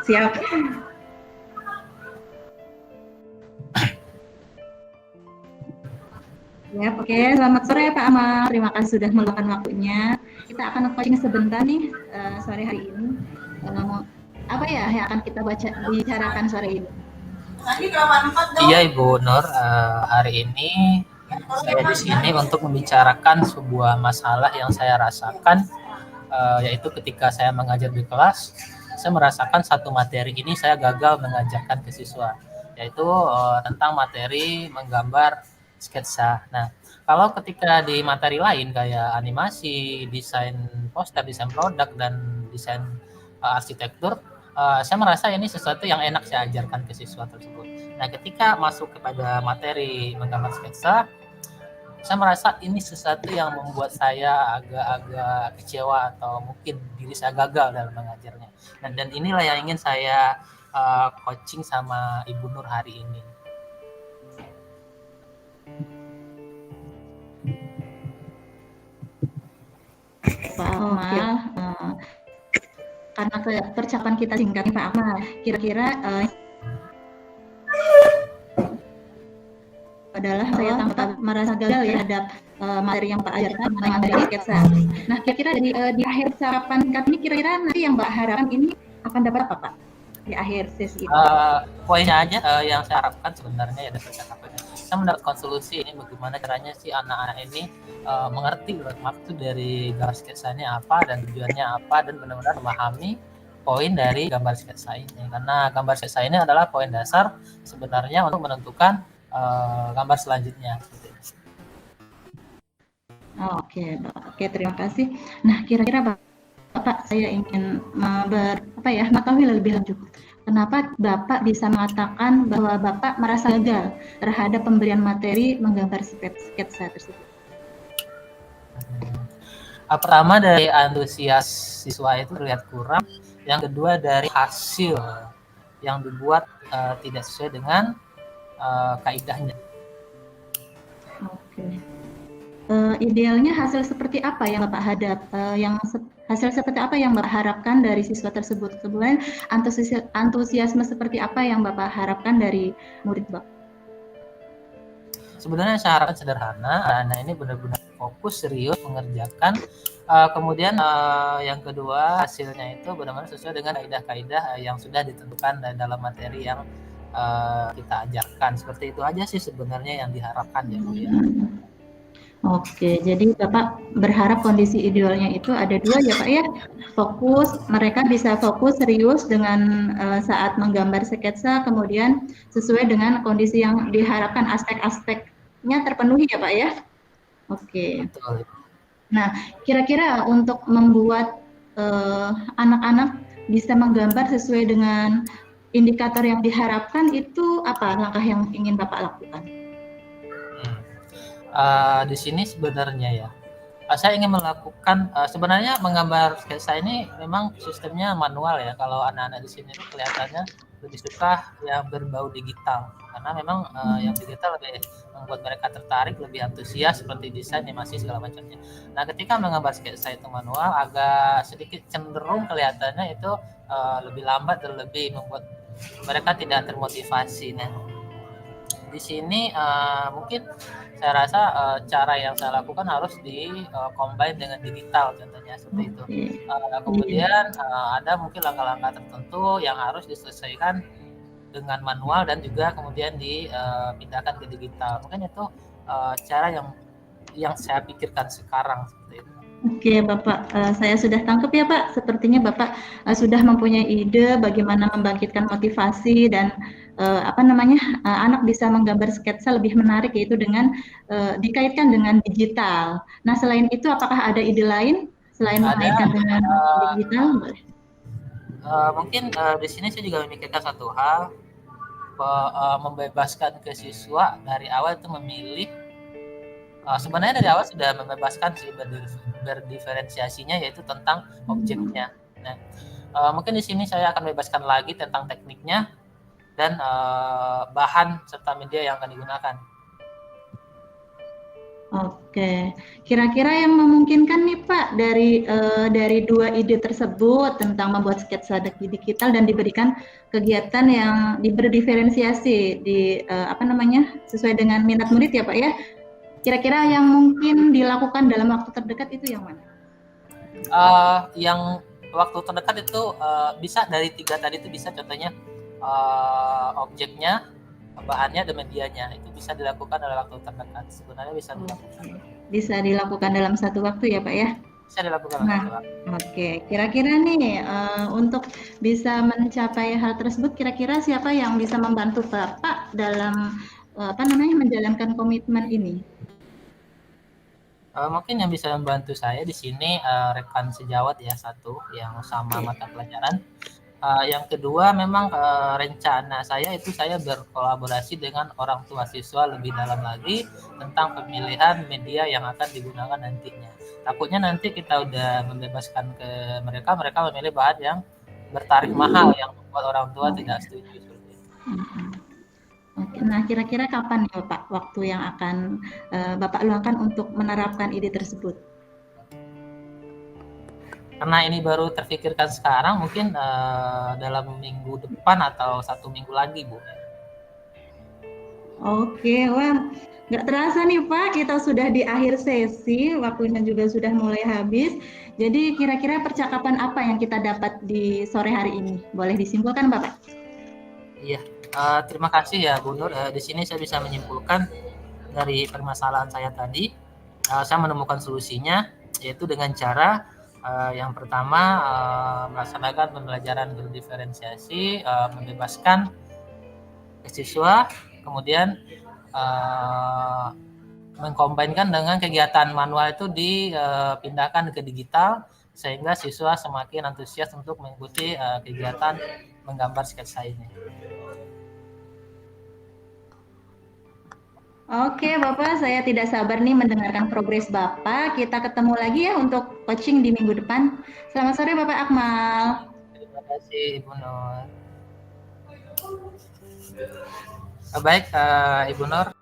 Siap. Ya, oke. Selamat sore Pak Amar. Terima kasih sudah meluangkan waktunya. Kita akan coaching sebentar nih sore hari ini. Apa ya yang akan kita bicarakan sore ini? Iya Ibu Nur, hari ini saya di sini untuk membicarakan sebuah masalah yang saya rasakan, yaitu ketika saya mengajar di kelas, saya merasakan satu materi ini saya gagal mengajarkan ke siswa, yaitu tentang materi menggambar sketsa. Nah, kalau ketika di materi lain kayak animasi, desain poster, desain produk, dan desain arsitektur, saya merasa ini sesuatu yang enak saya ajarkan ke siswa tersebut. Nah, ketika masuk kepada materi menggambar sketsa, saya merasa ini sesuatu yang membuat saya agak-agak kecewa atau mungkin diri saya gagal dalam mengajarnya. Dan inilah yang ingin saya coaching sama Ibu Nur hari ini. Pak Amal, karena percakapan kita singkat Pak Amal, kira-kira adalah saya tampak merasa gagal ya terhadap materi yang Pak ajarkan mengenai materi sketsa. Nah, kira-kira di akhir sarapan ini kira-kira nanti yang Mbak harapkan ini akan dapat apa Pak di akhir sesi ini? Poinnya aja yang saya harapkan sebenarnya ya dari percakapannya. Saya mendapatkan solusi ini bagaimana caranya si anak-anak ini mengerti maksud dari gambar sketsa ini apa dan tujuannya apa, dan benar-benar memahami poin dari gambar sketsa ini, karena gambar sketsa ini adalah poin dasar sebenarnya untuk menentukan gambar selanjutnya. Oke, terima kasih. Nah, kira-kira Bapak, saya ingin mengetahui lebih lanjut. Kenapa Bapak bisa mengatakan bahwa Bapak merasa gagal terhadap pemberian materi menggambar sketsa tersebut? Pertama, dari antusias siswa itu terlihat kurang. Yang kedua, dari hasil yang dibuat tidak sesuai dengan kaidahnya. Oke. Idealnya hasil seperti apa yang Bapak hasil seperti apa yang Bapak harapkan dari siswa tersebut? Kemudian antusiasme seperti apa yang Bapak harapkan dari murid Bapak? Sebenarnya saya harapkan sederhana, anak ini benar-benar fokus serius mengerjakan. Kemudian yang kedua, hasilnya itu benar-benar sesuai dengan kaidah-kaidah yang sudah ditentukan dalam materi yang kita ajarkan. Seperti itu aja sih sebenarnya yang diharapkan ya Bu ya. Oke, jadi Bapak berharap kondisi idealnya itu ada dua ya Pak ya, mereka bisa fokus serius dengan saat menggambar sketsa, kemudian sesuai dengan kondisi yang diharapkan aspek-aspeknya terpenuhi ya Pak ya. Oke. Betul. Nah, kira-kira untuk membuat anak-anak bisa menggambar sesuai dengan indikator yang diharapkan itu apa langkah yang ingin Bapak lakukan? Di sini sebenarnya ya, saya ingin melakukan sebenarnya menggambar sketsa ini memang sistemnya manual ya. Kalau anak-anak di sini tuh kelihatannya lebih suka yang berbau digital, karena memang yang digital lebih membuat mereka tertarik, lebih antusias seperti desain, animasi segala macamnya. Nah, ketika menggambar sketsa itu manual, agak sedikit cenderung kelihatannya itu lebih lambat dan lebih membuat mereka tidak termotivasi. Nah, di sini mungkin saya rasa cara yang saya lakukan harus combine dengan digital, contohnya seperti itu. Kemudian ada mungkin langkah-langkah tertentu yang harus diselesaikan dengan manual dan juga kemudian dipindahkan ke digital. Mungkin itu cara yang saya pikirkan sekarang seperti itu. Oke Bapak, saya sudah tangkap ya Pak. Sepertinya Bapak sudah mempunyai ide bagaimana membangkitkan motivasi dan anak bisa menggambar sketsa lebih menarik, yaitu dengan dikaitkan dengan digital. Nah, selain itu apakah ada ide lain selain mengaitkan dengan digital? Mungkin di sini saya juga memikirkan satu hal, membebaskan ke siswa dari awal itu memilih. Sebenarnya dari awal sudah membebaskan sih berdiferensiasinya, yaitu tentang objeknya. Nah, mungkin di sini saya akan bebaskan lagi tentang tekniknya dan bahan serta media yang akan digunakan. Oke, kira-kira yang memungkinkan nih Pak dari dua ide tersebut tentang membuat sketsa digital dan diberikan kegiatan yang diberi diferensiasi apa namanya sesuai dengan minat murid ya Pak ya. Kira-kira yang mungkin dilakukan dalam waktu terdekat itu yang mana? Yang waktu terdekat itu bisa dari 3 tadi itu bisa contohnya objeknya, bahannya dan medianya itu bisa dilakukan dalam waktu terdekat. Sebenarnya bisa dilakukan. Bisa dilakukan dalam satu waktu ya Pak ya? Bisa dilakukan Nah, dalam satu waktu. Oke, kira-kira nih untuk bisa mencapai hal tersebut, kira-kira siapa yang bisa membantu Bapak dalam apa namanya menjalankan komitmen ini? Mungkin yang bisa membantu saya di sini rekan sejawat ya satu yang sama mata pelajaran. Yang kedua memang rencana saya itu saya berkolaborasi dengan orang tua siswa lebih dalam lagi tentang pemilihan media yang akan digunakan nantinya. Takutnya nanti kita udah membebaskan ke mereka, mereka memilih bahan yang bertarif mahal yang membuat orang tua tidak setuju. Oke, nah kira-kira kapan ya Pak waktu yang akan Bapak luangkan untuk menerapkan ide tersebut? Karena ini baru terfikirkan sekarang, mungkin dalam minggu depan atau 1 minggu lagi, Bu. Oke, wah nggak terasa nih Pak, kita sudah di akhir sesi, waktunya juga sudah mulai habis. Jadi kira-kira percakapan apa yang kita dapat di sore hari ini? Boleh disimpulkan Bapak? Iya, terima kasih ya Bu Nur. Di sini saya bisa menyimpulkan dari permasalahan saya tadi, saya menemukan solusinya, yaitu dengan cara yang pertama melaksanakan pembelajaran berdiferensiasi, membebaskan siswa, kemudian mengkombinkan dengan kegiatan manual itu dipindahkan ke digital, sehingga siswa semakin antusias untuk mengikuti kegiatan menggambar sketsa ini. Oke Bapak, saya tidak sabar nih mendengarkan progres Bapak. Kita ketemu lagi ya untuk coaching di minggu depan. Selamat sore Bapak Akmal. Terima kasih Ibu Nur. Baik Ibu Nur,